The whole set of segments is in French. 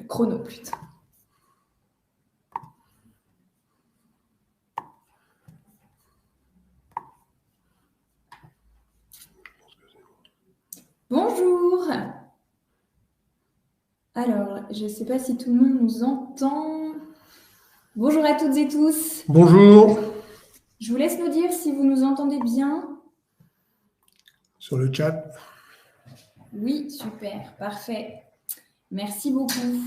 Chrono plutôt. Bonjour. Alors, je ne sais pas si tout le monde nous entend. Bonjour à toutes et tous. Bonjour. Je vous laisse nous dire si vous nous entendez bien. Sur le chat. Oui, super, parfait. Merci beaucoup.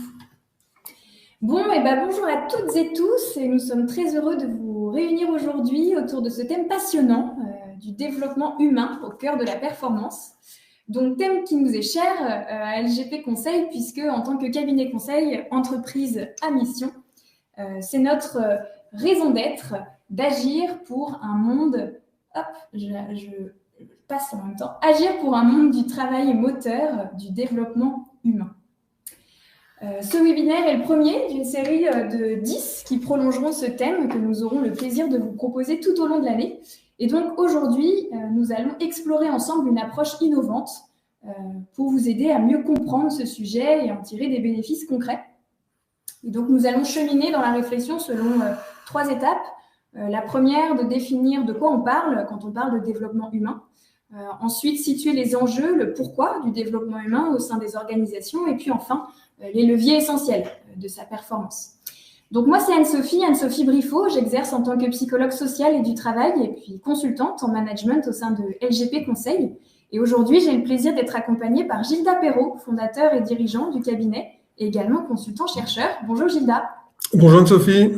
Bon, et ben bonjour à toutes et tous, et nous sommes très heureux de vous réunir aujourd'hui autour de ce thème passionnant du développement humain au cœur de la performance. Donc, thème qui nous est cher à LGP Conseil, puisque en tant que cabinet conseil, entreprise à mission, c'est notre raison d'être d'agir pour un monde, hop, je passe en même temps, agir pour un monde du travail moteur du développement humain. Ce webinaire est le premier d'une série de 10 qui prolongeront ce thème que nous aurons le plaisir de vous proposer tout au long de l'année. Et donc aujourd'hui, nous allons explorer ensemble une approche innovante pour vous aider à mieux comprendre ce sujet et en tirer des bénéfices concrets. Et donc nous allons cheminer dans la réflexion selon 3 étapes. La première, de définir de quoi on parle quand on parle de développement humain. Ensuite, situer les enjeux, le pourquoi du développement humain au sein des organisations. Et puis enfin, les leviers essentiels de sa performance. Donc moi, c'est Anne-Sophie Briffaut. J'exerce en tant que psychologue sociale et du travail et puis consultante en management au sein de LGP Conseil. Et aujourd'hui, j'ai le plaisir d'être accompagnée par Gilda Perrault, fondateur et dirigeant du cabinet et également consultant-chercheur. Bonjour Gilda. Bonjour Anne-Sophie.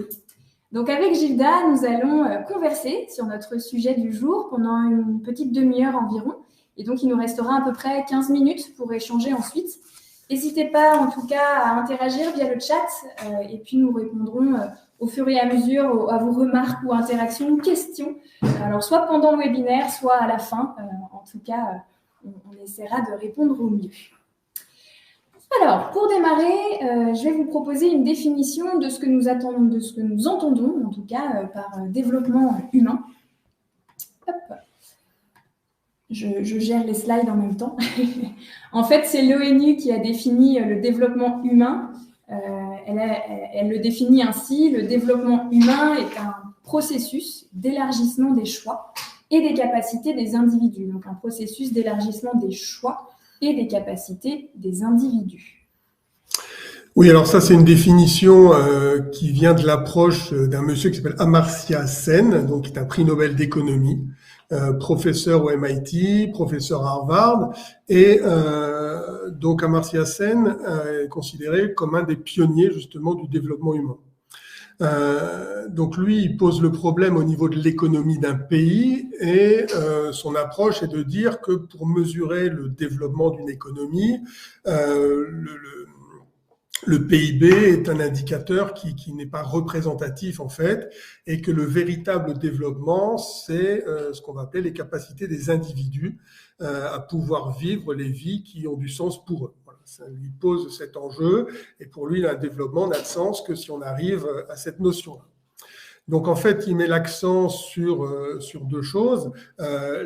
Donc avec Gilda, nous allons converser sur notre sujet du jour pendant une petite demi-heure environ. Et donc, il nous restera à peu près 15 minutes pour échanger ensuite. N'hésitez pas, en tout cas, à interagir via le chat et puis nous répondrons au fur et à mesure à vos remarques ou interactions ou questions. Alors, soit pendant le webinaire, soit à la fin. En tout cas, on essaiera de répondre au mieux. Alors, pour démarrer, je vais vous proposer une définition de ce que nous entendons, en tout cas, par développement humain. Hop. Je gère les slides en même temps. En fait, c'est l'ONU qui a défini le développement humain. Elle le définit ainsi: le développement humain est un processus d'élargissement des choix et des capacités des individus. Donc, un processus d'élargissement des choix et des capacités des individus. Oui, alors ça, c'est une définition qui vient de l'approche d'un monsieur qui s'appelle Amartya Sen, donc qui est un prix Nobel d'économie, professeur au MIT, professeur à Harvard, et donc Amartya Sen est considéré comme un des pionniers justement du développement humain. Donc lui, il pose le problème au niveau de l'économie d'un pays et son approche est de dire que pour mesurer le développement d'une économie, le PIB est un indicateur qui n'est pas représentatif en fait, et que le véritable développement, c'est ce qu'on va appeler les capacités des individus à pouvoir vivre les vies qui ont du sens pour eux. Voilà, ça lui pose cet enjeu, et pour lui, le développement n'a de sens que si on arrive à cette notion-là. Donc en fait, il met l'accent sur deux choses,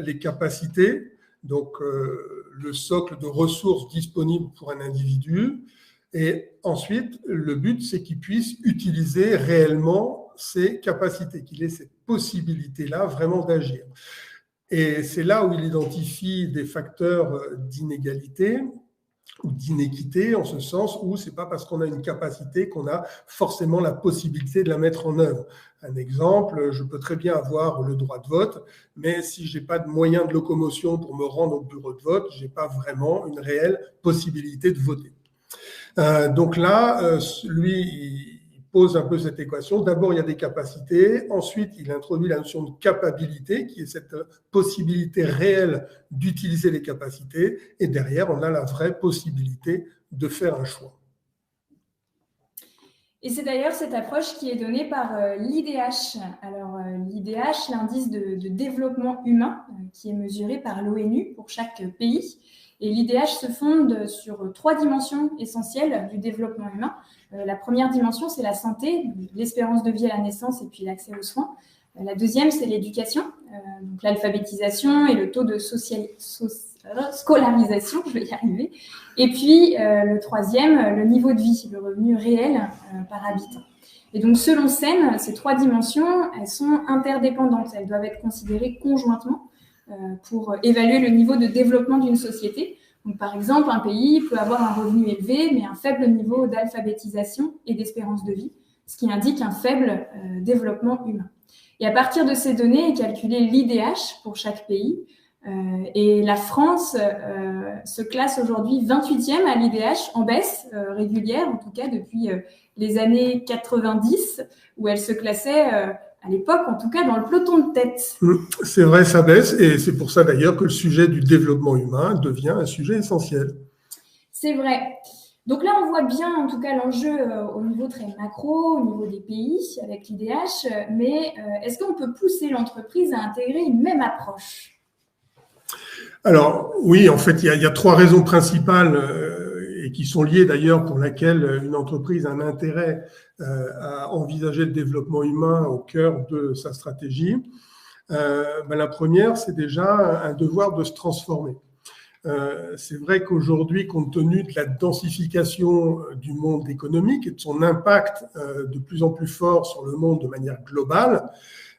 les capacités, donc le socle de ressources disponibles pour un individu. Et ensuite, le but, c'est qu'il puisse utiliser réellement ses capacités, qu'il ait cette possibilité-là vraiment d'agir. Et c'est là où il identifie des facteurs d'inégalité ou d'inéquité, en ce sens où c'est pas parce qu'on a une capacité qu'on a forcément la possibilité de la mettre en œuvre. Un exemple, je peux très bien avoir le droit de vote, mais si j'ai pas de moyen de locomotion pour me rendre au bureau de vote, j'ai pas vraiment une réelle possibilité de voter. Donc là, lui, il pose un peu cette équation. D'abord, il y a des capacités. Ensuite, il introduit la notion de capacité, qui est cette possibilité réelle d'utiliser les capacités. Et derrière, on a la vraie possibilité de faire un choix. Et c'est d'ailleurs cette approche qui est donnée par l'IDH. Alors, l'IDH, l'indice de développement humain, qui est mesuré par l'ONU pour chaque pays. Et l'IDH se fonde sur 3 dimensions essentielles du développement humain. La première dimension, c'est la santé, l'espérance de vie à la naissance et puis l'accès aux soins. La deuxième, c'est l'éducation, donc l'alphabétisation et le taux de scolarisation, je vais y arriver. Et puis, le troisième, le niveau de vie, le revenu réel par habitant. Et donc, selon SEN, ces trois dimensions, elles sont interdépendantes. Elles doivent être considérées conjointement pour évaluer le niveau de développement d'une société. Donc, par exemple, un pays peut avoir un revenu élevé, mais un faible niveau d'alphabétisation et d'espérance de vie, ce qui indique un faible développement humain. Et à partir de ces données est calculé l'IDH pour chaque pays. Et la France se classe aujourd'hui 28e à l'IDH, en baisse régulière, en tout cas depuis les années 90, où elle se classait à l'époque, en tout cas, dans le peloton de tête. C'est vrai, ça baisse, et c'est pour ça d'ailleurs que le sujet du développement humain devient un sujet essentiel. C'est vrai. Donc là, on voit bien, en tout cas, l'enjeu au niveau très macro, au niveau des pays, avec l'IDH, mais est-ce qu'on peut pousser l'entreprise à intégrer une même approche ? Alors oui, en fait, il y a trois raisons principales et qui sont liées d'ailleurs pour laquelle une entreprise a un intérêt à envisager le développement humain au cœur de sa stratégie. La première, c'est déjà un devoir de se transformer. C'est vrai qu'aujourd'hui, compte tenu de la densification du monde économique et de son impact de plus en plus fort sur le monde de manière globale,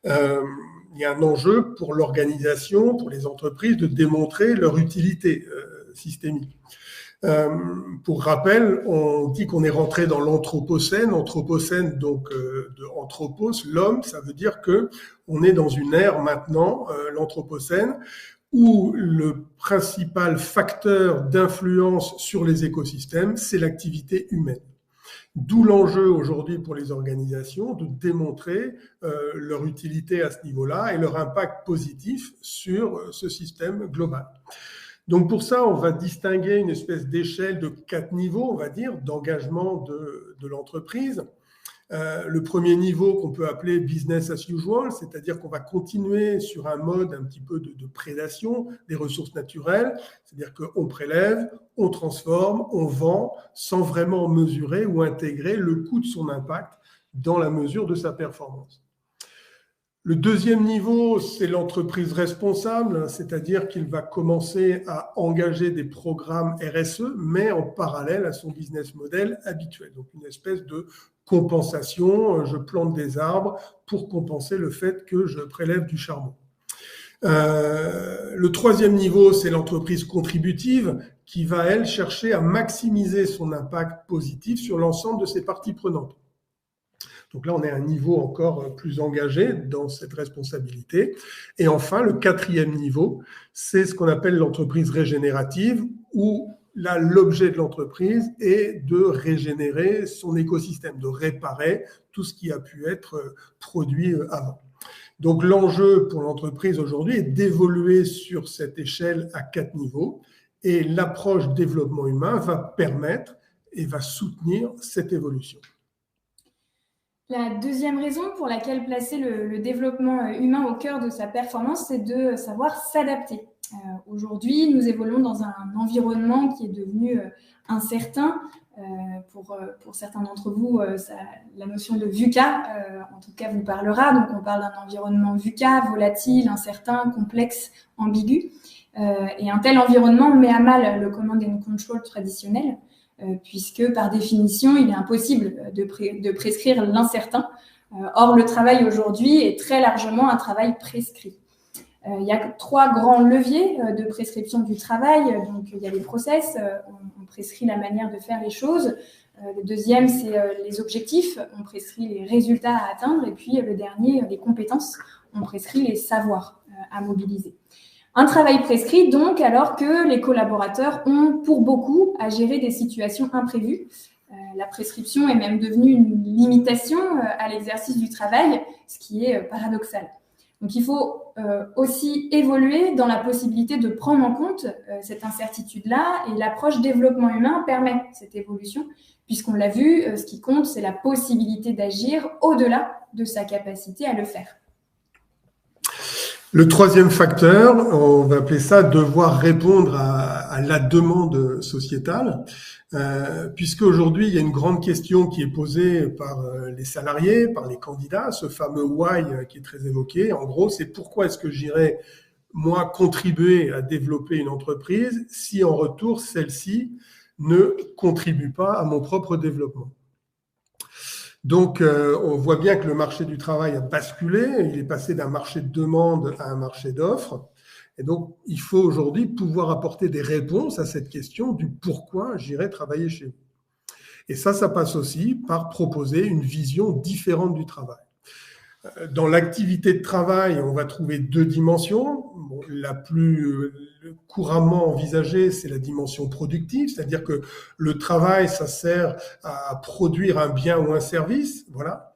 il y a un enjeu pour l'organisation, pour les entreprises, de démontrer leur utilité systémique. Pour rappel, on dit qu'on est rentré dans l'anthropocène. Anthropocène, donc de anthropos, l'homme, ça veut dire que on est dans une ère maintenant, l'anthropocène, où le principal facteur d'influence sur les écosystèmes, c'est l'activité humaine. D'où l'enjeu aujourd'hui pour les organisations de démontrer leur utilité à ce niveau-là et leur impact positif sur ce système global. Donc pour ça, on va distinguer une espèce d'échelle de 4 niveaux, on va dire, d'engagement de l'entreprise. Le premier niveau qu'on peut appeler business as usual, c'est-à-dire qu'on va continuer sur un mode un petit peu de prédation des ressources naturelles, c'est-à-dire qu'on prélève, on transforme, on vend sans vraiment mesurer ou intégrer le coût de son impact dans la mesure de sa performance. Le deuxième niveau, c'est l'entreprise responsable, c'est-à-dire qu'il va commencer à engager des programmes RSE, mais en parallèle à son business model habituel. Donc une espèce de compensation, je plante des arbres pour compenser le fait que je prélève du charbon. Le troisième niveau, c'est l'entreprise contributive qui va, elle, chercher à maximiser son impact positif sur l'ensemble de ses parties prenantes. Donc là, on est à un niveau encore plus engagé dans cette responsabilité. Et enfin, le quatrième niveau, c'est ce qu'on appelle l'entreprise régénérative, où là, l'objet de l'entreprise est de régénérer son écosystème, de réparer tout ce qui a pu être produit avant. Donc l'enjeu pour l'entreprise aujourd'hui est d'évoluer sur cette échelle à 4 niveaux. Et l'approche développement humain va permettre et va soutenir cette évolution. La deuxième raison pour laquelle placer le développement humain au cœur de sa performance, c'est de savoir s'adapter. Aujourd'hui, nous évoluons dans un environnement qui est devenu incertain. Pour certains d'entre vous, la notion de VUCA, en tout cas, vous parlera. Donc, on parle d'un environnement VUCA, volatile, incertain, complexe, ambigu. Et un tel environnement met à mal le command and control traditionnel, puisque par définition, il est impossible de prescrire l'incertain. Or, le travail aujourd'hui est très largement un travail prescrit. Il y a 3 grands leviers de prescription du travail. Donc, il y a les process, on prescrit la manière de faire les choses. Le deuxième, c'est les objectifs, on prescrit les résultats à atteindre. Et puis, le dernier, les compétences, on prescrit les savoirs à mobiliser. Un travail prescrit, donc, alors que les collaborateurs ont, pour beaucoup, à gérer des situations imprévues. La prescription est même devenue une limitation à l'exercice du travail, ce qui est paradoxal. Donc, il faut aussi évoluer dans la possibilité de prendre en compte cette incertitude-là, et l'approche développement humain permet cette évolution, puisqu'on l'a vu, ce qui compte, c'est la possibilité d'agir au-delà de sa capacité à le faire. Le troisième facteur, on va appeler ça devoir répondre à la demande sociétale, puisque aujourd'hui il y a une grande question qui est posée par les salariés, par les candidats, ce fameux why qui est très évoqué. En gros, c'est pourquoi est-ce que j'irai moi, contribuer à développer une entreprise si en retour, celle-ci ne contribue pas à mon propre développement. Donc, on voit bien que le marché du travail a basculé. Il est passé d'un marché de demande à un marché d'offres. Et donc, il faut aujourd'hui pouvoir apporter des réponses à cette question du pourquoi j'irai travailler chez vous. Et ça passe aussi par proposer une vision différente du travail. Dans l'activité de travail, on va trouver deux dimensions. Bon, la plus couramment envisagée, c'est la dimension productive, c'est-à-dire que le travail, ça sert à produire un bien ou un service, voilà.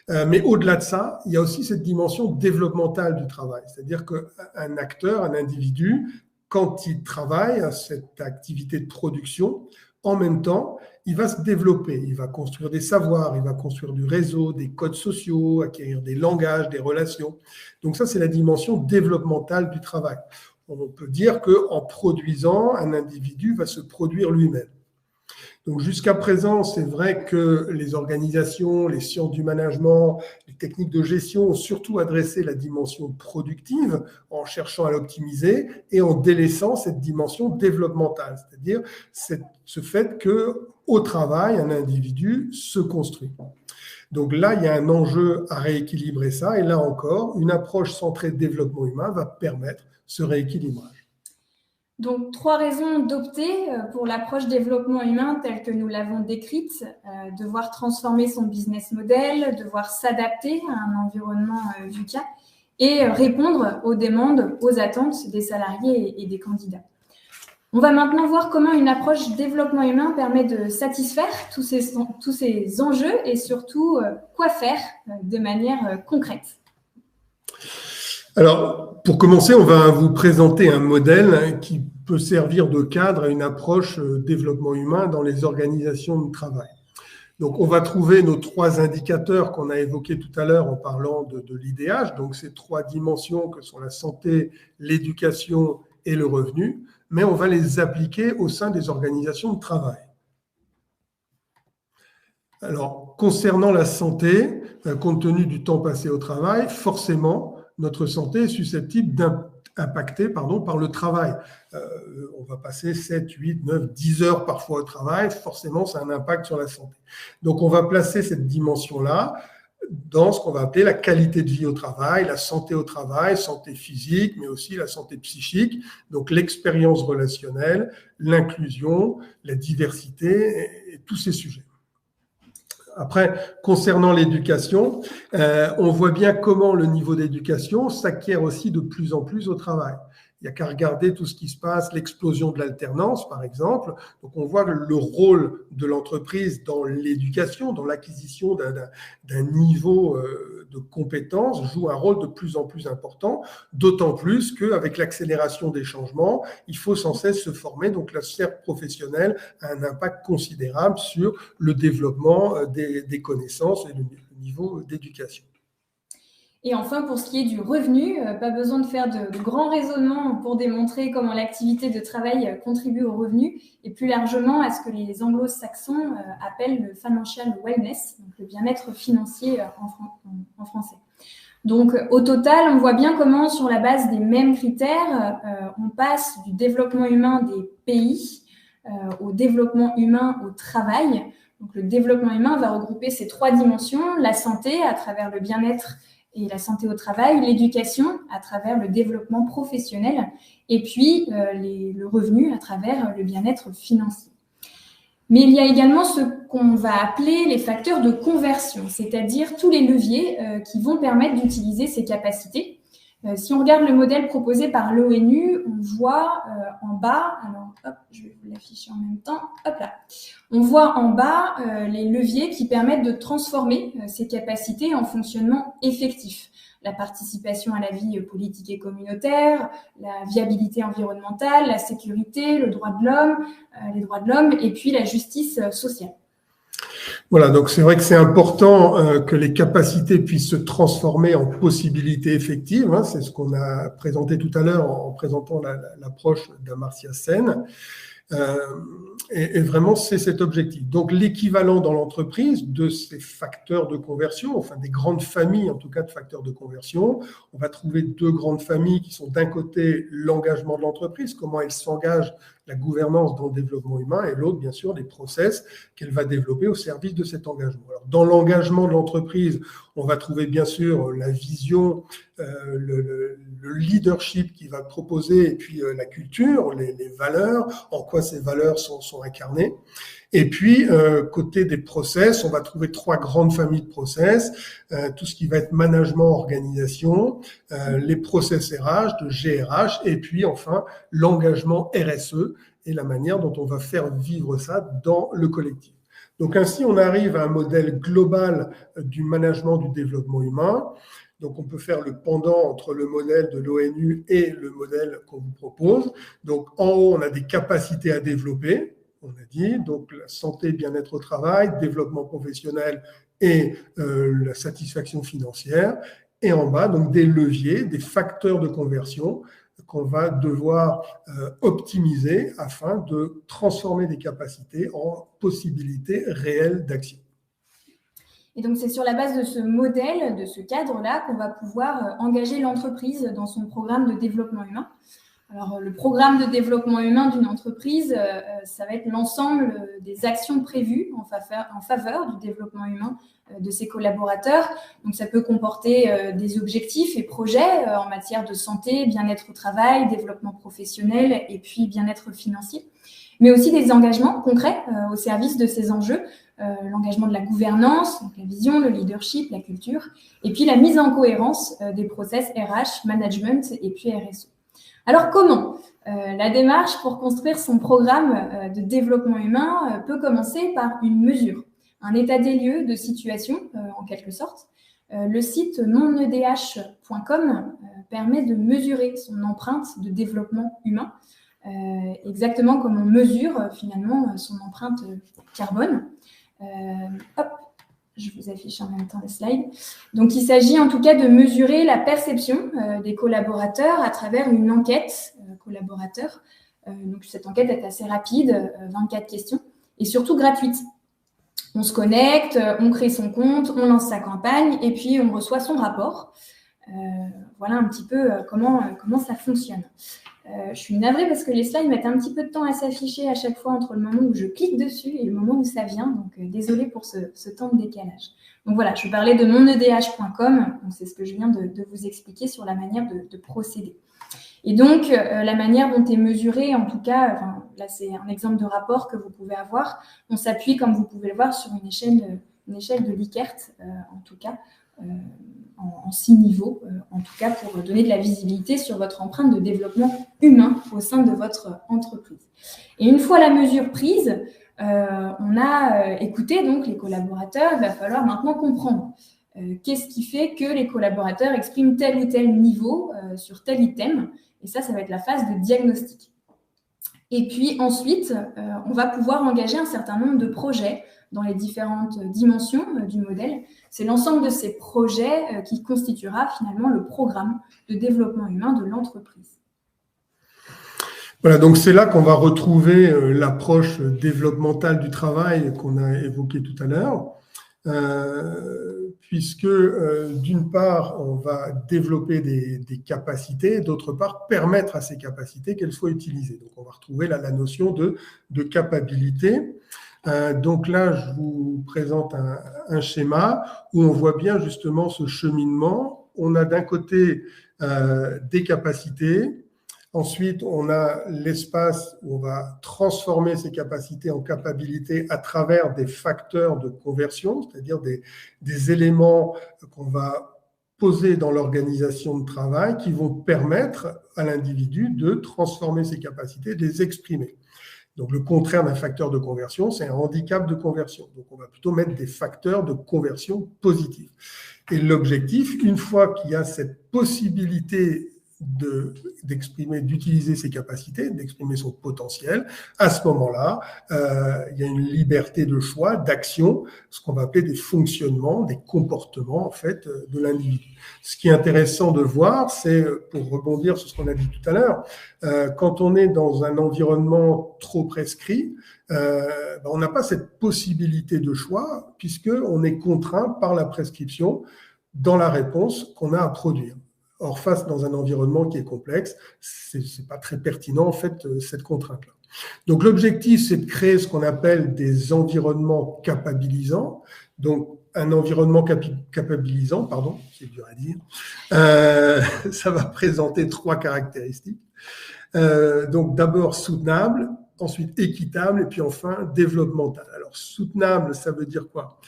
Mais au-delà de ça, il y a aussi cette dimension développementale du travail, c'est-à-dire qu'un acteur, un individu, quand il travaille à cette activité de production, en même temps, il va se développer, il va construire des savoirs, il va construire du réseau, des codes sociaux, acquérir des langages, des relations. Donc ça, c'est la dimension développementale du travail. On peut dire qu'en produisant, un individu va se produire lui-même. Donc jusqu'à présent, c'est vrai que les organisations, les sciences du management, les techniques de gestion ont surtout adressé la dimension productive en cherchant à l'optimiser et en délaissant cette dimension développementale, c'est-à-dire ce fait que au travail, un individu se construit. Donc là, il y a un enjeu à rééquilibrer ça et là encore, une approche centrée développement humain va permettre ce rééquilibrage. Donc, 3 raisons d'opter pour l'approche développement humain telle que nous l'avons décrite, devoir transformer son business model, devoir s'adapter à un environnement VUCA et répondre aux demandes, aux attentes des salariés et des candidats. On va maintenant voir comment une approche développement humain permet de satisfaire tous ces enjeux et surtout quoi faire de manière concrète. Alors, pour commencer, on va vous présenter un modèle qui peut servir de cadre à une approche développement humain dans les organisations de travail. Donc, on va trouver nos 3 indicateurs qu'on a évoqués tout à l'heure en parlant de l'IDH, donc ces 3 dimensions que sont la santé, l'éducation et le revenu, mais on va les appliquer au sein des organisations de travail. Alors, concernant la santé, compte tenu du temps passé au travail, forcément, notre santé est susceptible d'impacter par le travail. On va passer 7, 8, 9, 10 heures parfois au travail, forcément ça a un impact sur la santé. Donc on va placer cette dimension-là dans ce qu'on va appeler la qualité de vie au travail, la santé au travail, santé physique, mais aussi la santé psychique, donc l'expérience relationnelle, l'inclusion, la diversité et tous ces sujets. Après, concernant l'éducation, on voit bien comment le niveau d'éducation s'acquiert aussi de plus en plus au travail. Il n'y a qu'à regarder tout ce qui se passe, l'explosion de l'alternance, par exemple. Donc, on voit le rôle de l'entreprise dans l'éducation, dans l'acquisition d'un niveau de compétences joue un rôle de plus en plus important, d'autant plus qu'avec l'accélération des changements, il faut sans cesse se former. Donc, la sphère professionnelle a un impact considérable sur le développement des connaissances et le niveau d'éducation. Et enfin, pour ce qui est du revenu, pas besoin de faire de grands raisonnements pour démontrer comment l'activité de travail contribue au revenu et plus largement à ce que les anglo-saxons appellent le financial wellness, donc le bien-être financier en français. Donc, au total, on voit bien comment, sur la base des mêmes critères, on passe du développement humain des pays au développement humain au travail. Donc, le développement humain va regrouper ces 3 dimensions, la santé à travers le bien-être et la santé au travail, l'éducation à travers le développement professionnel et puis le revenu à travers le bien-être financier. Mais il y a également ce qu'on va appeler les facteurs de conversion, c'est-à-dire tous les leviers qui vont permettre d'utiliser ces capacités. Si on regarde le modèle proposé par l'ONU, on voit en bas, alors hop, je vais vous l'afficher en même temps, hop là. On voit en bas les leviers qui permettent de transformer ces capacités en fonctionnement effectif. La participation à la vie politique et communautaire, la viabilité environnementale, la sécurité, les droits de l'homme et puis la justice sociale. Voilà, donc c'est vrai que c'est important que les capacités puissent se transformer en possibilités effectives. C'est ce qu'on a présenté tout à l'heure en présentant l'approche d'Amartya Sen. Et vraiment, c'est cet objectif. Donc, l'équivalent dans l'entreprise de ces facteurs de conversion, enfin des grandes familles en tout cas de facteurs de conversion, on va trouver deux grandes familles qui sont d'un côté l'engagement de l'entreprise, comment elle s'engage, la gouvernance dans le développement humain, et l'autre, bien sûr, les process qu'elle va développer au service de cet engagement. Alors, dans l'engagement de l'entreprise, on va trouver bien sûr la vision, le leadership qui va proposer, et puis la culture, les valeurs, en quoi ces valeurs sont incarnées. Et puis, côté des process, on va trouver trois grandes familles de process, tout ce qui va être management, organisation, les process RH, de GRH, et puis enfin l'engagement RSE et la manière dont on va faire vivre ça dans le collectif. Donc ainsi, on arrive à un modèle global du management du développement humain. Donc on peut faire le pendant entre le modèle de l'ONU et le modèle qu'on vous propose. Donc en haut, on a des capacités à développer, on a dit, donc la santé, bien-être au travail, développement professionnel et la satisfaction financière. Et en bas, donc des leviers, des facteurs de conversion qu'on va devoir optimiser afin de transformer des capacités en possibilités réelles d'action. Et donc, c'est sur la base de ce modèle, de ce cadre-là, qu'on va pouvoir engager l'entreprise dans son programme de développement humain. Alors, le programme de développement humain d'une entreprise, ça va être l'ensemble des actions prévues en faveur du développement humain de ses collaborateurs. Donc, ça peut comporter des objectifs et projets en matière de santé, bien-être au travail, développement professionnel et puis bien-être financier, mais aussi des engagements concrets au service de ces enjeux, l'engagement de la gouvernance, donc la vision, le leadership, la culture, et puis la mise en cohérence des process RH, management et puis RSE. Alors comment la démarche pour construire son programme de développement humain peut commencer par une mesure, un état des lieux de situation en quelque sorte. Le site monedh.com permet de mesurer son empreinte de développement humain, exactement comme on mesure finalement son empreinte carbone. Hop, je vous affiche en même temps les slides. Donc, il s'agit en tout cas de mesurer la perception des collaborateurs à travers une enquête collaborateurs. Donc, cette enquête est assez rapide, 24 questions, et surtout gratuite. On se connecte, on crée son compte, on lance sa campagne, et puis on reçoit son rapport. Voilà un petit peu comment ça fonctionne. Je suis navrée parce que les slides mettent un petit peu de temps à s'afficher à chaque fois entre le moment où je clique dessus et le moment où ça vient. Donc, désolée pour ce temps de décalage. Donc, voilà, je parlais de monedh.com. C'est ce que je viens de vous expliquer sur la manière de procéder. Et donc, la manière dont est mesurée, en tout cas, là, c'est un exemple de rapport que vous pouvez avoir. On s'appuie, comme vous pouvez le voir, sur une échelle de Likert, en tout cas, en 6 niveaux, en tout cas pour donner de la visibilité sur votre empreinte de développement humain au sein de votre entreprise. Et une fois la mesure prise, on a écouté donc les collaborateurs, il va falloir maintenant comprendre qu'est-ce qui fait que les collaborateurs expriment tel ou tel niveau sur tel item, et ça va être la phase de diagnostic. Et puis ensuite, on va pouvoir engager un certain nombre de projets dans les différentes dimensions du modèle. C'est l'ensemble de ces projets qui constituera finalement le programme de développement humain de l'entreprise. Voilà, donc c'est là qu'on va retrouver l'approche développementale du travail qu'on a évoquée tout à l'heure, puisque d'une part, on va développer des capacités, d'autre part, permettre à ces capacités qu'elles soient utilisées. Donc, on va retrouver là la notion de capacité. Donc là, je vous présente un schéma où on voit bien justement ce cheminement. On a d'un côté des capacités. Ensuite, on a l'espace où on va transformer ces capacités en capacités à travers des facteurs de conversion, c'est-à-dire des éléments qu'on va poser dans l'organisation de travail qui vont permettre à l'individu de transformer ses capacités, de les exprimer. Donc, le contraire d'un facteur de conversion, c'est un handicap de conversion. Donc, on va plutôt mettre des facteurs de conversion positifs. Et l'objectif, une fois qu'il y a cette possibilité d'exprimer, d'utiliser ses capacités, d'exprimer son potentiel, à ce moment-là, il y a une liberté de choix, d'action, ce qu'on va appeler des fonctionnements, des comportements en fait de l'individu. Ce qui est intéressant de voir, c'est, pour rebondir sur ce qu'on a dit tout à l'heure, quand on est dans un environnement trop prescrit, on n'a pas cette possibilité de choix puisqu'on est contraint par la prescription dans la réponse qu'on a à produire. Or, face dans un environnement qui est complexe, c'est pas très pertinent en fait cette contrainte-là. Donc, l'objectif, c'est de créer ce qu'on appelle des environnements capabilisants. Donc, un environnement capabilisant, pardon, c'est dur à dire, ça va présenter 3 caractéristiques. Donc, d'abord soutenable, ensuite équitable, et puis enfin développemental. Alors, soutenable, ça veut dire quoi?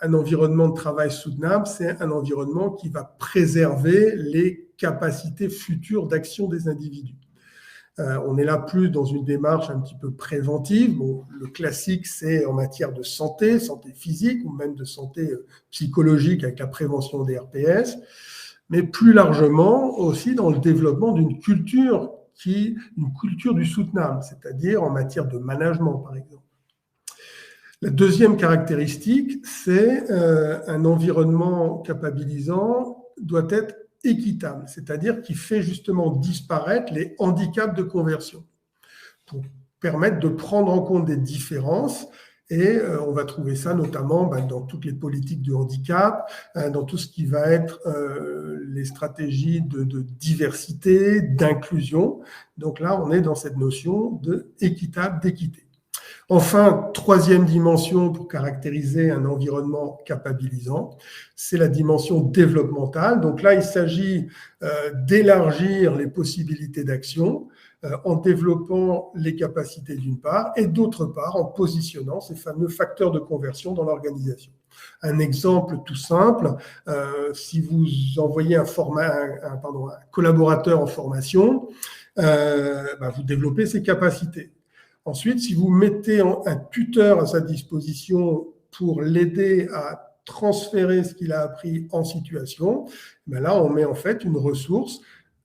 Un environnement de travail soutenable, c'est un environnement qui va préserver les capacités futures d'action des individus. On est là plus dans une démarche un petit peu préventive. Bon, le classique, c'est en matière de santé, santé physique ou même de santé psychologique avec la prévention des RPS, mais plus largement aussi dans le développement d'une culture une culture du soutenable, c'est-à-dire en matière de management, par exemple. La deuxième caractéristique, c'est un environnement capabilisant doit être équitable, c'est-à-dire qui fait justement disparaître les handicaps de conversion pour permettre de prendre en compte des différences. Et on va trouver ça notamment dans toutes les politiques de handicap, dans tout ce qui va être les stratégies de diversité, d'inclusion. Donc là, on est dans cette notion d'équitable, d'équité. Enfin, troisième dimension pour caractériser un environnement capabilisant, c'est la dimension développementale. Donc là, il s'agit d'élargir les possibilités d'action en développant les capacités d'une part et d'autre part en positionnant ces fameux facteurs de conversion dans l'organisation. Un exemple tout simple, si vous envoyez un collaborateur en formation, vous développez ses capacités. Ensuite, si vous mettez un tuteur à sa disposition pour l'aider à transférer ce qu'il a appris en situation, là, on met en fait une ressource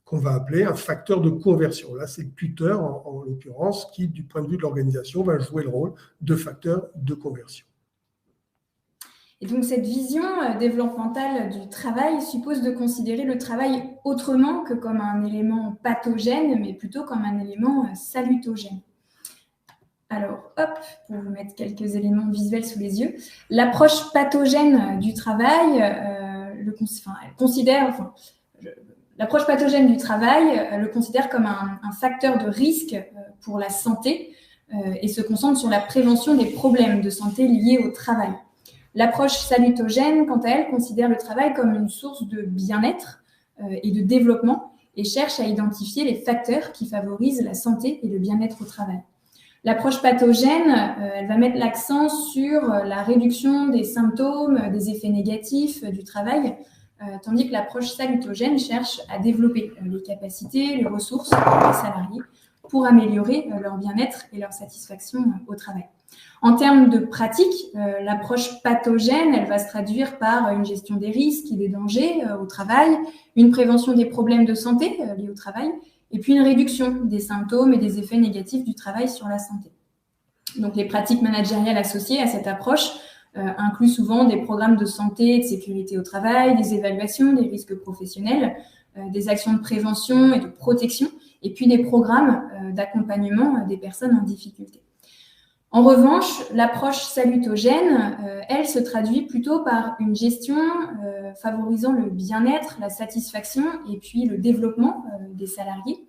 qu'on va appeler un facteur de conversion. Là, c'est le tuteur, en l'occurrence, qui, du point de vue de l'organisation, va jouer le rôle de facteur de conversion. Et donc, cette vision développementale du travail suppose de considérer le travail autrement que comme un élément pathogène, mais plutôt comme un élément salutogène. Alors, hop, pour vous mettre quelques éléments visuels sous les yeux, l'approche pathogène du travail, l'approche pathogène du travail le considère comme un facteur de risque pour la santé et se concentre sur la prévention des problèmes de santé liés au travail. L'approche salutogène, quant à elle, considère le travail comme une source de bien-être et de développement et cherche à identifier les facteurs qui favorisent la santé et le bien-être au travail. L'approche pathogène, elle va mettre l'accent sur la réduction des symptômes, des effets négatifs du travail, tandis que l'approche salutogène cherche à développer les capacités, les ressources des salariés pour améliorer leur bien-être et leur satisfaction au travail. En termes de pratique, l'approche pathogène, elle va se traduire par une gestion des risques et des dangers au travail, une prévention des problèmes de santé liés au travail, et puis une réduction des symptômes et des effets négatifs du travail sur la santé. Donc, les pratiques managériales associées à cette approche incluent souvent des programmes de santé et de sécurité au travail, des évaluations des risques professionnels, des actions de prévention et de protection, et puis des programmes d'accompagnement des personnes en difficulté. En revanche, l'approche salutogène, elle se traduit plutôt par une gestion favorisant le bien-être, la satisfaction et puis le développement des salariés.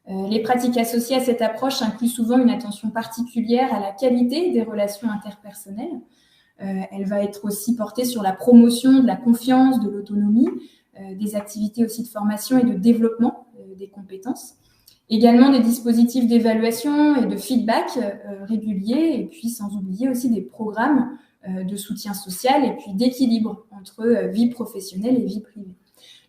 Les pratiques associées à cette approche incluent souvent une attention particulière à la qualité des relations interpersonnelles. Elle va être aussi portée sur la promotion de la confiance, de l'autonomie, des activités aussi de formation et de développement des compétences. Également des dispositifs d'évaluation et de feedback réguliers, et puis sans oublier aussi des programmes de soutien social et puis d'équilibre entre vie professionnelle et vie privée.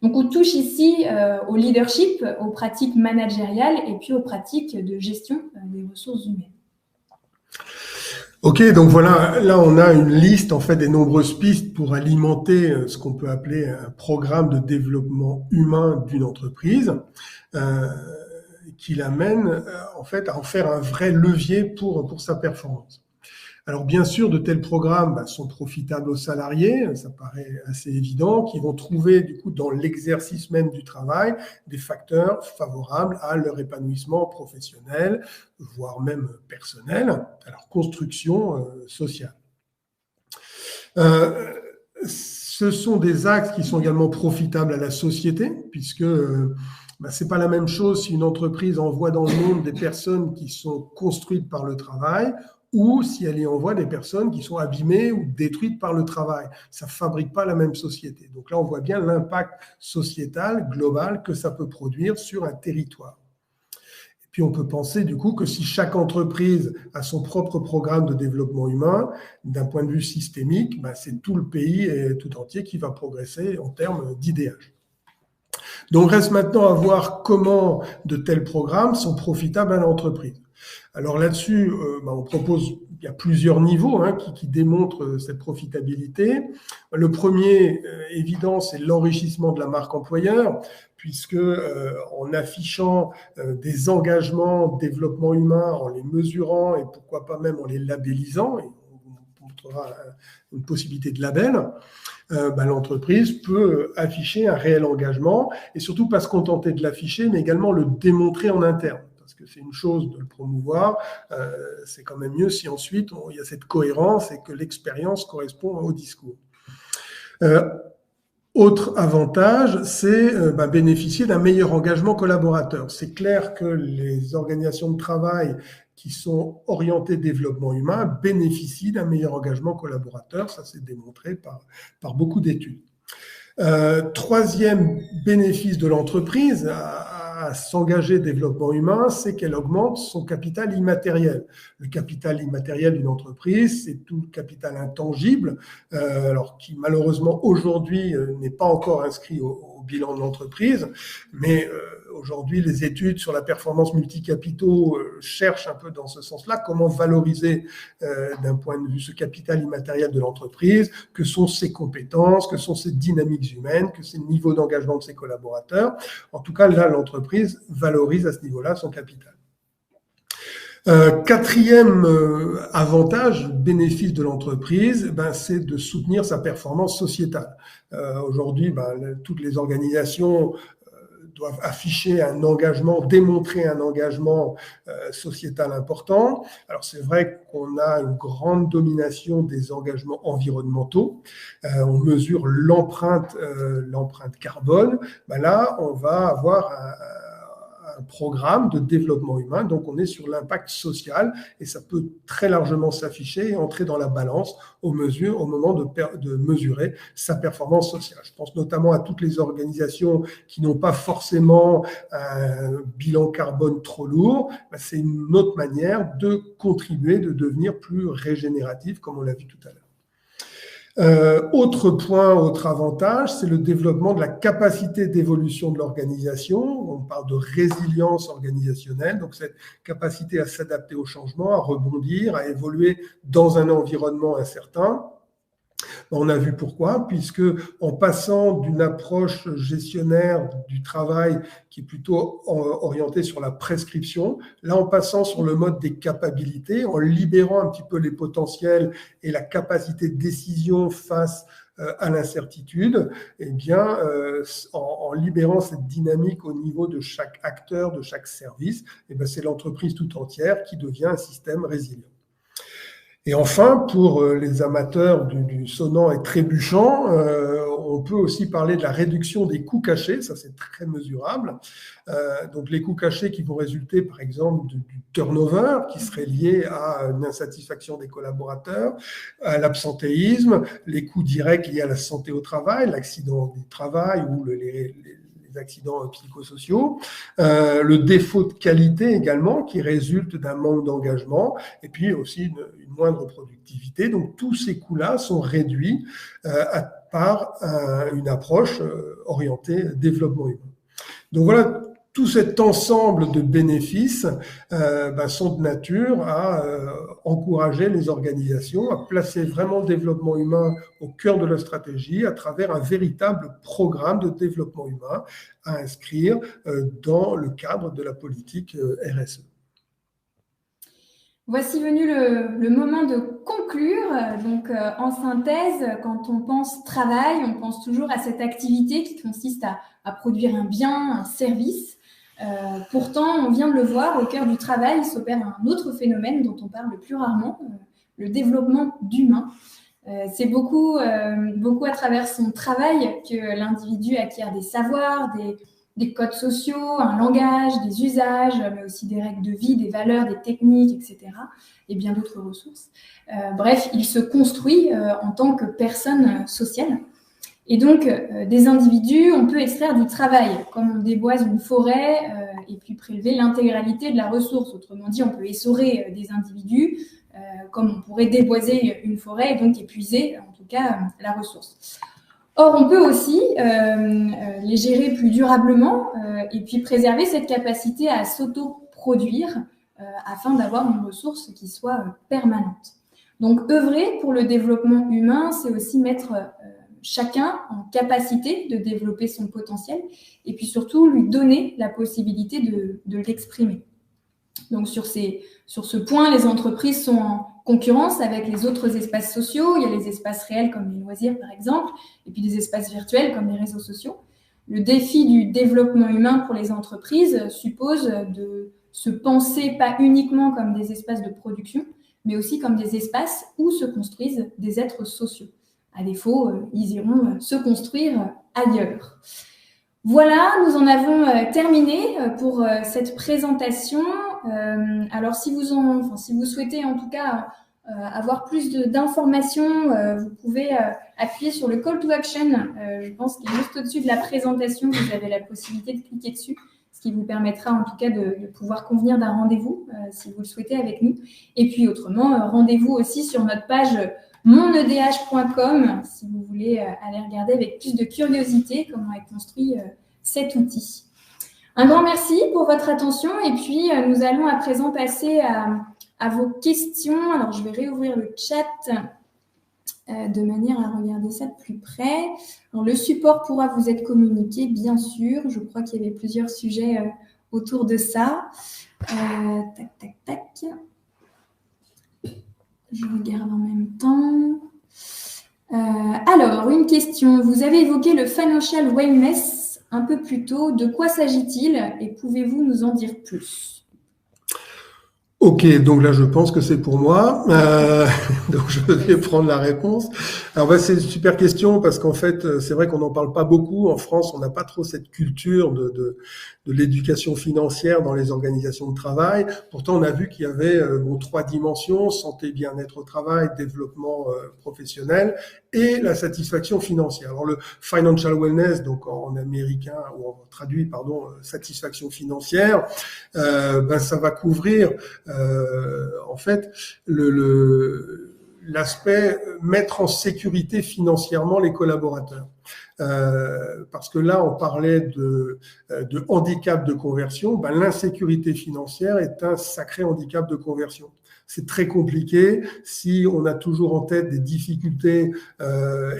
Donc on touche ici au leadership, aux pratiques managériales et puis aux pratiques de gestion des ressources humaines. Ok, donc voilà, là on a une liste en fait des nombreuses pistes pour alimenter ce qu'on peut appeler un programme de développement humain d'une entreprise, euh, qui l'amène en fait à en faire un vrai levier pour sa performance. Alors bien sûr, de tels programmes sont profitables aux salariés, ça paraît assez évident, qui vont trouver du coup dans l'exercice même du travail des facteurs favorables à leur épanouissement professionnel, voire même personnel, à leur construction sociale. Euh, Ce sont des axes qui sont également profitables à la société, puisque c'est pas la même chose si une entreprise envoie dans le monde des personnes qui sont construites par le travail ou si elle y envoie des personnes qui sont abîmées ou détruites par le travail. Ça ne fabrique pas la même société. Donc là, on voit bien l'impact sociétal global que ça peut produire sur un territoire. Puis on peut penser du coup que si chaque entreprise a son propre programme de développement humain, d'un point de vue systémique, c'est tout le pays et tout entier qui va progresser en termes d'IDH. Donc reste maintenant à voir comment de tels programmes sont profitables à l'entreprise. Alors là-dessus, on propose, il y a plusieurs niveaux qui démontrent cette profitabilité. Le premier, évident, c'est l'enrichissement de la marque employeur, puisque en affichant des engagements de développement humain, en les mesurant et pourquoi pas même en les labellisant, et on montrera une possibilité de label, l'entreprise peut afficher un réel engagement et surtout pas se contenter de l'afficher, mais également le démontrer en interne. Parce que c'est une chose de le promouvoir, c'est quand même mieux si ensuite il y a cette cohérence et que l'expérience correspond au discours. Autre avantage, c'est bénéficier d'un meilleur engagement collaborateur. C'est clair que les organisations de travail qui sont orientées développement humain bénéficient d'un meilleur engagement collaborateur. Ça, c'est démontré par beaucoup d'études. Troisième bénéfice de l'entreprise à s'engager développement humain, c'est qu'elle augmente son capital immatériel. Le capital immatériel d'une entreprise, c'est tout le capital intangible, alors qui malheureusement aujourd'hui n'est pas encore inscrit au bilan de l'entreprise, mais aujourd'hui les études sur la performance multicapitaux cherchent un peu dans ce sens-là comment valoriser d'un point de vue ce capital immatériel de l'entreprise, que sont ses compétences, que sont ses dynamiques humaines, que c'est le niveau d'engagement de ses collaborateurs. En tout cas, là, l'entreprise valorise à ce niveau-là son capital. Quatrième avantage, bénéfice de l'entreprise, c'est de soutenir sa performance sociétale. Aujourd'hui, toutes les organisations doivent afficher un engagement, démontrer un engagement sociétal important. Alors c'est vrai qu'on a une grande domination des engagements environnementaux. On mesure l'empreinte carbone. Là, on va avoir un programme de développement humain, donc on est sur l'impact social et ça peut très largement s'afficher et entrer dans la balance au moment de mesurer sa performance sociale. Je pense notamment à toutes les organisations qui n'ont pas forcément un bilan carbone trop lourd. C'est une autre manière de contribuer, de devenir plus régénératif, comme on l'a vu tout à l'heure. Autre point, autre avantage, c'est le développement de la capacité d'évolution de l'organisation. On parle de résilience organisationnelle, donc cette capacité à s'adapter au changement, à rebondir, à évoluer dans un environnement incertain. On a vu pourquoi, puisque en passant d'une approche gestionnaire du travail qui est plutôt orientée sur la prescription, là en passant sur le mode des capabilités, en libérant un petit peu les potentiels et la capacité de décision face à l'incertitude, en libérant cette dynamique au niveau de chaque acteur, de chaque service, c'est l'entreprise tout entière qui devient un système résilient. Et enfin, pour les amateurs du sonnant et trébuchant, on peut aussi parler de la réduction des coûts cachés, ça c'est très mesurable. Donc les coûts cachés qui vont résulter par exemple du turnover, qui serait lié à une insatisfaction des collaborateurs, à l'absentéisme, les coûts directs liés à la santé au travail, l'accident du travail ou les accidents psychosociaux, le défaut de qualité également qui résulte d'un manque d'engagement et puis aussi une moindre productivité. Donc tous ces coûts-là sont réduits par une approche orientée développement humain. Donc voilà tout cet ensemble de bénéfices sont de nature à encourager les organisations à placer vraiment le développement humain au cœur de leur stratégie à travers un véritable programme de développement humain à inscrire dans le cadre de la politique RSE. Voici venu le moment de conclure. Donc, en synthèse, quand on pense travail, on pense toujours à cette activité qui consiste à produire un bien, un service. Pourtant, on vient de le voir, au cœur du travail s'opère un autre phénomène dont on parle plus rarement, le développement d'humain. C'est beaucoup à travers son travail que l'individu acquiert des savoirs, des codes sociaux, un langage, des usages, mais aussi des règles de vie, des valeurs, des techniques, etc. et bien d'autres ressources. Bref, il se construit en tant que personne sociale. Et donc, des individus, on peut extraire du travail, comme on déboise une forêt et puis prélever l'intégralité de la ressource. Autrement dit, on peut essorer des individus, comme on pourrait déboiser une forêt et donc épuiser, en tout cas, la ressource. Or, on peut aussi les gérer plus durablement et puis préserver cette capacité à s'autoproduire afin d'avoir une ressource qui soit permanente. Donc, œuvrer pour le développement humain, c'est aussi mettre chacun en capacité de développer son potentiel et puis surtout lui donner la possibilité de l'exprimer. Donc, sur ce point, les entreprises sont en concurrence avec les autres espaces sociaux. Il y a les espaces réels comme les loisirs, par exemple, et puis des espaces virtuels comme les réseaux sociaux. Le défi du développement humain pour les entreprises suppose de se penser pas uniquement comme des espaces de production, mais aussi comme des espaces où se construisent des êtres sociaux. À défaut, ils iront se construire ailleurs. Voilà, nous en avons terminé pour cette présentation. Alors, si vous souhaitez en tout cas avoir plus d'informations, vous pouvez appuyer sur le call to action. Je pense qu'il est juste au-dessus de la présentation. Vous avez la possibilité de cliquer dessus, ce qui vous permettra en tout cas de pouvoir convenir d'un rendez-vous si vous le souhaitez avec nous. Et puis autrement, rendez-vous aussi sur notre page monedh.com si vous voulez aller regarder avec plus de curiosité comment est construit cet outil. Un grand merci pour votre attention et puis nous allons à présent passer à vos questions. Alors, je vais réouvrir le chat de manière à regarder ça de plus près. Alors, le support pourra vous être communiqué, bien sûr. Je crois qu'il y avait plusieurs sujets autour de ça. Tac. Je regarde en même temps. Alors, une question. Vous avez évoqué le financial wellness un peu plus tôt. De quoi s'agit-il et pouvez-vous nous en dire plus ? Ok, donc là je pense que c'est pour moi, donc je vais prendre la réponse. Alors c'est une super question parce qu'en fait c'est vrai qu'on n'en parle pas beaucoup. En France, on n'a pas trop cette culture de l'éducation financière dans les organisations de travail. Pourtant, on a vu qu'il y avait trois dimensions: santé, bien-être au travail, développement professionnel et la satisfaction financière. Alors le financial wellness, donc en américain ou en traduit satisfaction financière, ça va couvrir en fait l'aspect mettre en sécurité financièrement les collaborateurs. Parce que là, on parlait de handicap de conversion. L'insécurité financière est un sacré handicap de conversion. C'est très compliqué si on a toujours en tête des difficultés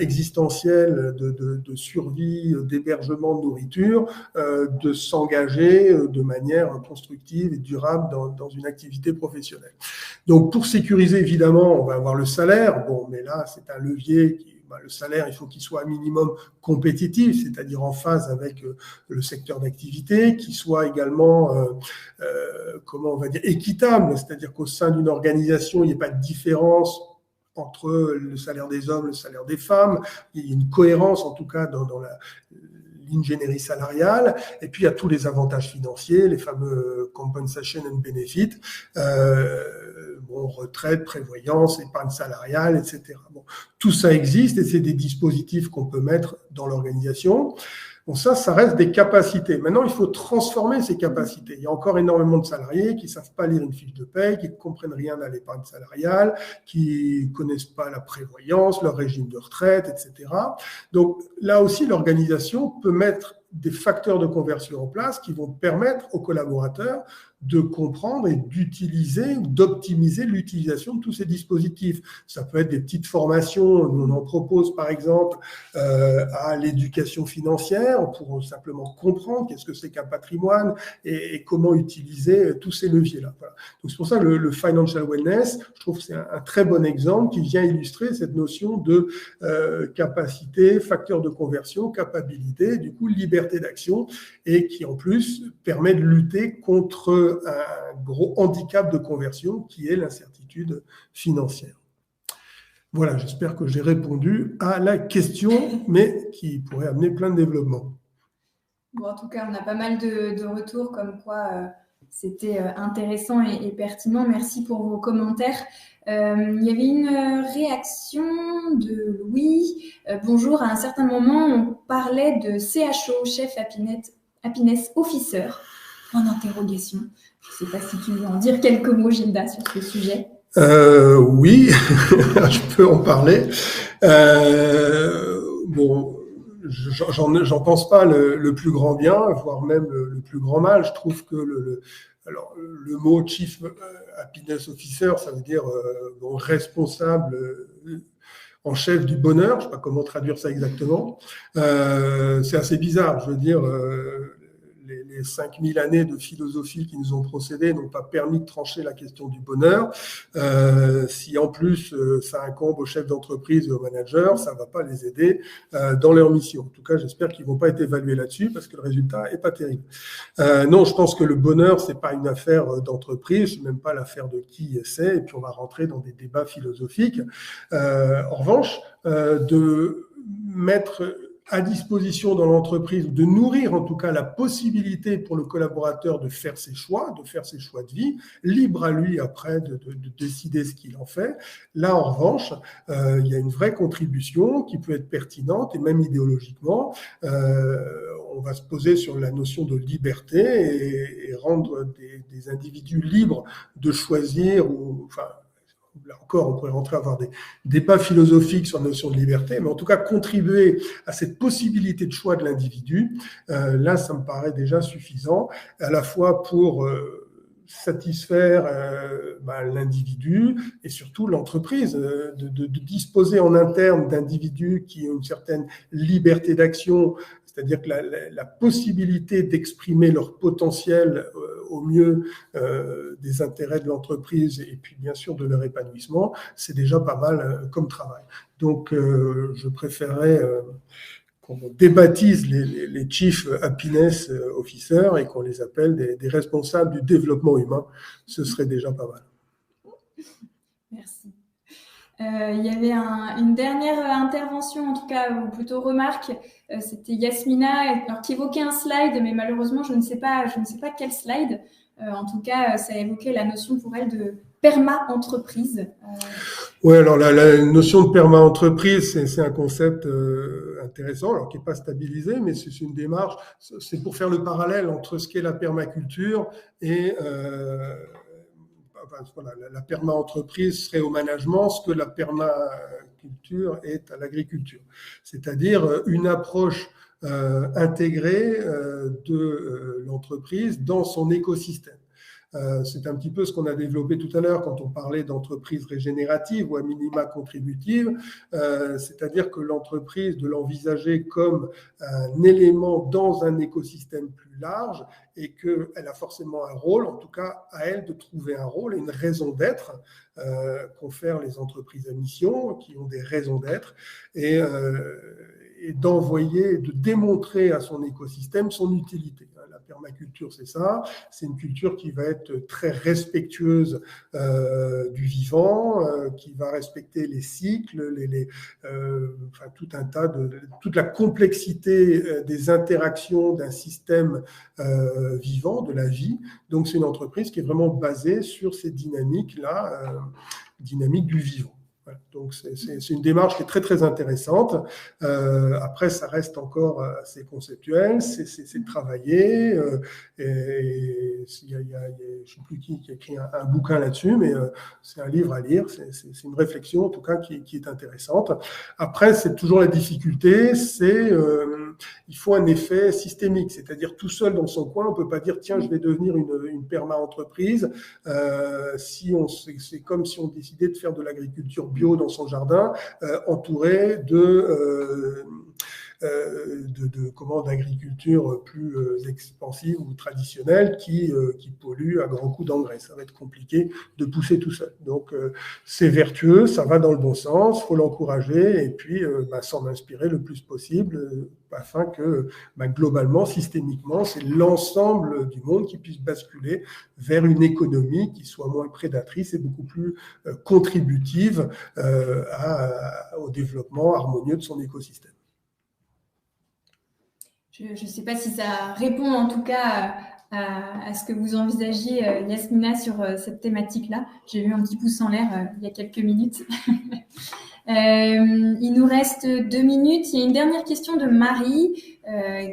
existentielles de survie, d'hébergement, de nourriture, de s'engager de manière constructive et durable dans une activité professionnelle. Donc, pour sécuriser, évidemment, on va avoir le salaire. Bon, mais là, c'est un levier le salaire, il faut qu'il soit un minimum compétitif, c'est-à-dire en phase avec le secteur d'activité, qu'il soit également, équitable, c'est-à-dire qu'au sein d'une organisation, il n'y ait pas de différence entre le salaire des hommes et le salaire des femmes. Il y a une cohérence, en tout cas, dans l'ingénierie salariale, et puis il y a tous les avantages financiers, les fameux compensation and benefit, retraite, prévoyance, épargne salariale, etc. Tout ça existe et c'est des dispositifs qu'on peut mettre dans l'organisation. Ça reste des capacités. Maintenant, il faut transformer ces capacités. Il y a encore énormément de salariés qui ne savent pas lire une fiche de paye, qui ne comprennent rien à l'épargne salariale, qui ne connaissent pas la prévoyance, leur régime de retraite, etc. Donc, là aussi, l'organisation peut mettre des facteurs de conversion en place qui vont permettre aux collaborateurs de comprendre et d'utiliser, d'optimiser l'utilisation de tous ces dispositifs. Ça peut être des petites formations, nous on en propose par exemple à l'éducation financière pour simplement comprendre qu'est-ce que c'est qu'un patrimoine et comment utiliser tous ces leviers-là. Voilà. Donc c'est pour ça que le financial wellness, je trouve que c'est un très bon exemple qui vient illustrer cette notion de capacité, facteur de conversion, capacité, du coup liberté d'action et qui en plus permet de lutter contre un gros handicap de conversion qui est l'incertitude financière. Voilà, j'espère que j'ai répondu à la question, mais qui pourrait amener plein de développements. Bon, en tout cas, on a pas mal de retours comme quoi c'était intéressant et pertinent. Merci pour vos commentaires. Il y avait une réaction de Louis. Bonjour, à un certain moment, on parlait de CHO, Chef Happiness Officer, en interrogation. Je ne sais pas si tu veux en dire quelques mots, Gilda, sur ce sujet. Oui, je peux en parler. Bon, j'en pense pas le plus grand bien, voire même le plus grand mal. Je trouve que alors, le mot Chief Happiness Officer, ça veut dire responsable en chef du bonheur. Je ne sais pas comment traduire ça exactement. C'est assez bizarre. Je veux dire, les 5000 années de philosophie qui nous ont procédé n'ont pas permis de trancher la question du bonheur. Si en plus ça incombe aux chefs d'entreprise et aux managers, ça ne va pas les aider dans leur mission. En tout cas, j'espère qu'ils ne vont pas être évalués là-dessus parce que le résultat n'est pas terrible. Non, je pense que le bonheur, ce n'est pas une affaire d'entreprise, ce n'est même pas l'affaire de qui c'est, et puis on va rentrer dans des débats philosophiques. En revanche, de mettre à disposition dans l'entreprise, de nourrir en tout cas la possibilité pour le collaborateur de faire ses choix, de vie, libre à lui après de décider ce qu'il en fait. Là, en revanche, il y a une vraie contribution qui peut être pertinente et même idéologiquement, on va se poser sur la notion de liberté et rendre des individus libres de choisir là encore, on pourrait rentrer à avoir des débats philosophiques sur la notion de liberté, mais en tout cas, contribuer à cette possibilité de choix de l'individu, là, ça me paraît déjà suffisant, à la fois pour satisfaire l'individu et surtout l'entreprise, de disposer en interne d'individus qui ont une certaine liberté d'action, c'est-à-dire que la possibilité d'exprimer leur potentiel au mieux des intérêts de l'entreprise et puis bien sûr de leur épanouissement, c'est déjà pas mal comme travail. Donc je préférerais qu'on débaptise les Chief Happiness Officers et qu'on les appelle des responsables du développement humain. Ce serait déjà pas mal. Merci. Il y avait une dernière intervention, en tout cas, ou plutôt remarque, c'était Yasmina, alors, qui évoquait un slide, mais malheureusement, je ne sais pas quel slide. En tout cas, ça évoquait la notion pour elle de perma-entreprise. Oui, alors la notion de perma-entreprise, c'est un concept intéressant, alors qui n'est pas stabilisé, mais c'est une démarche, c'est pour faire le parallèle entre ce qu'est la permaculture et voilà, la perma-entreprise serait au management, ce que la permaculture est à l'agriculture. C'est-à-dire une approche intégrée de l'entreprise dans son écosystème. C'est un petit peu ce qu'on a développé tout à l'heure quand on parlait d'entreprise régénérative ou à minima contributive, c'est-à-dire que l'entreprise, de l'envisager comme un élément dans un écosystème plus large et qu'elle a forcément un rôle, en tout cas à elle de trouver un rôle et une raison d'être, confèrent les entreprises à mission qui ont des raisons d'être et d'envoyer, de démontrer à son écosystème son utilité. La permaculture, c'est ça. C'est une culture qui va être très respectueuse du vivant, qui va respecter les cycles, tout un tas toute la complexité des interactions d'un système vivant, de la vie. Donc, c'est une entreprise qui est vraiment basée sur ces dynamiques-là, dynamiques du vivant. Donc, c'est une démarche qui est très, très intéressante. Après, ça reste encore assez conceptuel, c'est travaillé. Et je ne sais plus qui a écrit un bouquin là-dessus, mais c'est un livre à lire. C'est une réflexion, en tout cas, qui est intéressante. Après, c'est toujours la difficulté, c'est il faut un effet systémique, c'est-à-dire tout seul dans son coin, on peut pas dire tiens, je vais devenir une perma-entreprise. C'est comme si on décidait de faire de l'agriculture bio dans son jardin, entouré d'agriculture plus expansive ou traditionnelle qui pollue à grands coups d'engrais. Ça va être compliqué de pousser tout seul. Donc c'est vertueux, ça va dans le bon sens, faut l'encourager et puis s'en inspirer le plus possible afin que globalement, systémiquement, c'est l'ensemble du monde qui puisse basculer vers une économie qui soit moins prédatrice et beaucoup plus contributive au développement harmonieux de son écosystème. Je ne sais pas si ça répond en tout cas à ce que vous envisagiez, Yasmina, sur cette thématique-là. J'ai vu un petit pouce en l'air il y a quelques minutes. Il nous reste 2 minutes. Il y a une dernière question de Marie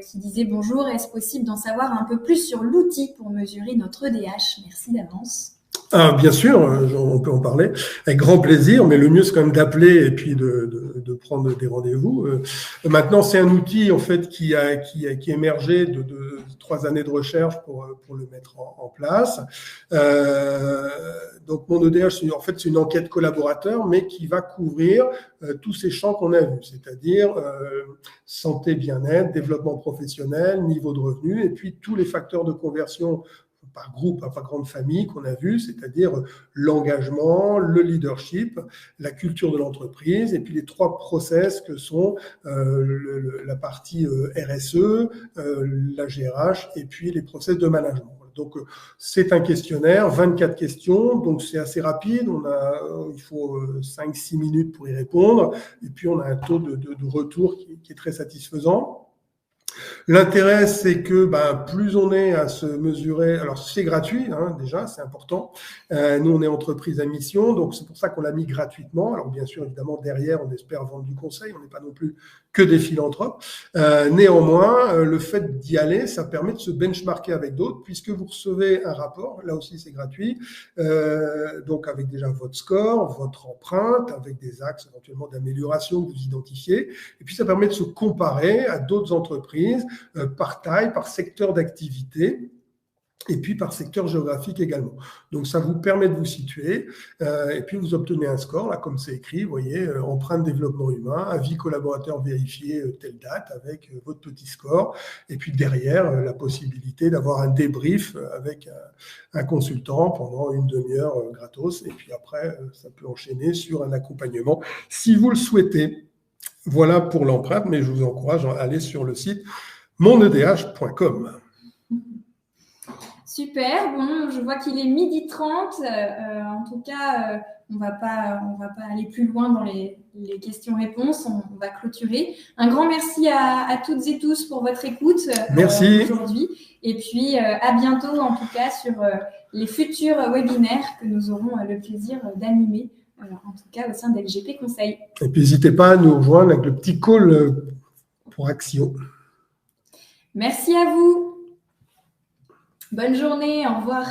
qui disait « Bonjour, est-ce possible d'en savoir un peu plus sur l'outil pour mesurer notre EDH ?» Merci d'avance. Bien sûr, on peut en parler avec grand plaisir, mais le mieux c'est quand même d'appeler et puis de prendre des rendez-vous. Maintenant, c'est un outil en fait qui est émergé de 3 années de recherche pour le mettre en place. Donc mon EDH, en fait, c'est une enquête collaborateur, mais qui va couvrir tous ces champs qu'on a vus, c'est-à-dire santé, bien-être, développement professionnel, niveau de revenu, et puis tous les facteurs de conversion par groupe, par grande famille qu'on a vu, c'est-à-dire l'engagement, le leadership, la culture de l'entreprise, et puis les 3 process que sont la partie RSE, la GRH, et puis les process de management. Donc, c'est un questionnaire, 24 questions, donc c'est assez rapide. Il faut 5-6 minutes pour y répondre, et puis on a un taux de retour qui est très satisfaisant. L'intérêt, c'est que plus on est à se mesurer, alors c'est gratuit déjà, c'est important. Nous, on est entreprise à mission, donc c'est pour ça qu'on l'a mis gratuitement. Alors bien sûr, évidemment, derrière, on espère vendre du conseil, on n'est pas non plus que des philanthropes. Néanmoins, le fait d'y aller, ça permet de se benchmarker avec d'autres, puisque vous recevez un rapport, là aussi c'est gratuit, donc avec déjà votre score, votre empreinte, avec des axes éventuellement d'amélioration que vous identifiez, et puis ça permet de se comparer à d'autres entreprises, par taille, par secteur d'activité, et puis par secteur géographique également. Donc ça vous permet de vous situer, et puis vous obtenez un score, là comme c'est écrit, vous voyez, empreinte développement humain, avis collaborateur vérifié telle date avec votre petit score, et puis derrière la possibilité d'avoir un débrief avec un consultant pendant une demi-heure gratos, et puis après ça peut enchaîner sur un accompagnement si vous le souhaitez. Voilà pour l'empreinte, mais je vous encourage à aller sur le site monedh.com. Super, bon, je vois qu'il est 12h30. En tout cas, on va pas aller plus loin dans les questions-réponses. On va clôturer. Un grand merci à toutes et tous pour votre écoute aujourd'hui. Et puis, à bientôt, en tout cas, sur les futurs webinaires que nous aurons le plaisir d'animer, en tout cas au sein d'LGP Conseil. Et puis, n'hésitez pas à nous rejoindre avec le petit call pour action. Merci à vous. Bonne journée, au revoir.